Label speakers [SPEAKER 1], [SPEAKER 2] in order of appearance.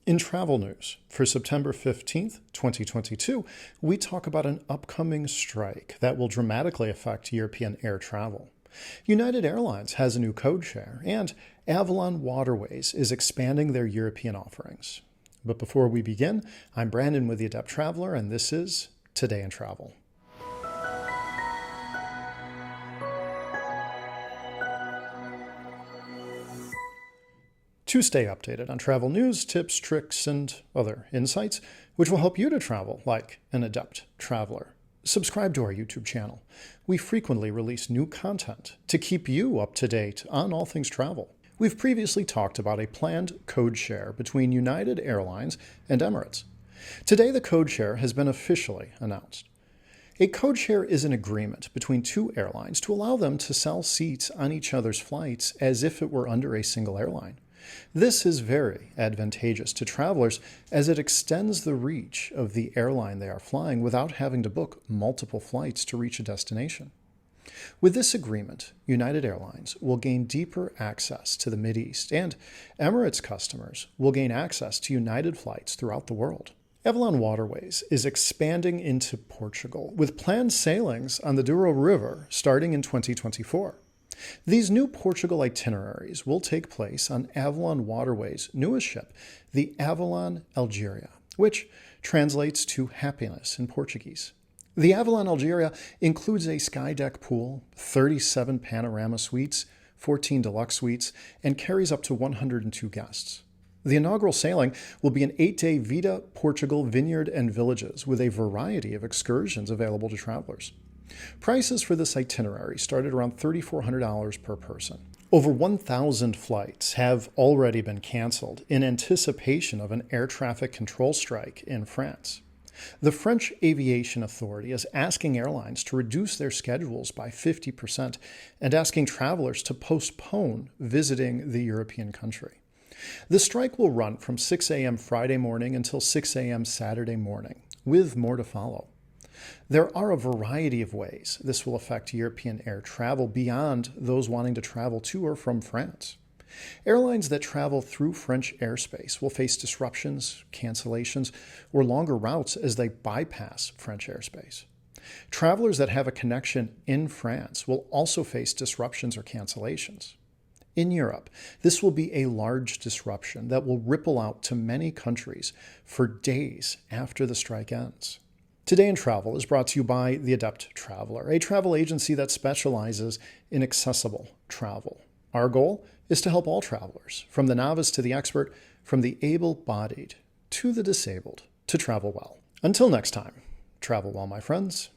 [SPEAKER 1] In travel news, for September 15th, 2022, we talk about an upcoming strike that will dramatically affect European air travel. United Airlines has a new codeshare, and Avalon Waterways is expanding their European offerings. But before we begin, I'm Brandon with the Adept Traveler, and this is Today in Travel. To stay updated on travel news, tips, tricks, and other insights, which will help you to travel like an adept traveler, subscribe to our YouTube channel. We frequently release new content to keep you up to date on all things travel. We've previously talked about a planned codeshare between United Airlines and Emirates. Today, the codeshare has been officially announced. A codeshare is an agreement between two airlines to allow them to sell seats on each other's flights as if it were under a single airline. This is very advantageous to travelers as it extends the reach of the airline they are flying without having to book multiple flights to reach a destination. With this agreement, United Airlines will gain deeper access to the Mideast, and Emirates customers will gain access to United flights throughout the world. Avalon Waterways is expanding into Portugal with planned sailings on the Douro River starting in 2024. These new Portugal itineraries will take place on Avalon Waterways' newest ship, the Avalon Algeria, which translates to happiness in Portuguese. The Avalon Algeria includes a skydeck pool, 37 panorama suites, 14 deluxe suites, and carries up to 102 guests. The inaugural sailing will be an 8-day Vida Portugal vineyard and villages with a variety of excursions available to travelers. Prices for this itinerary started around $3,400 per person. Over 1,000 flights have already been canceled in anticipation of an air traffic control strike in France. The French Aviation Authority is asking airlines to reduce their schedules by 50% and asking travelers to postpone visiting the European country. The strike will run from 6 a.m. Friday morning until 6 a.m. Saturday morning, with more to follow. There are a variety of ways this will affect European air travel beyond those wanting to travel to or from France. Airlines that travel through French airspace will face disruptions, cancellations, or longer routes as they bypass French airspace. Travelers that have a connection in France will also face disruptions or cancellations. In Europe, this will be a large disruption that will ripple out to many countries for days after the strike ends. Today in Travel is brought to you by The Adept Traveler, a travel agency that specializes in accessible travel. Our goal is to help all travelers, from the novice to the expert, from the able-bodied to the disabled, to travel well. Until next time, travel well, my friends.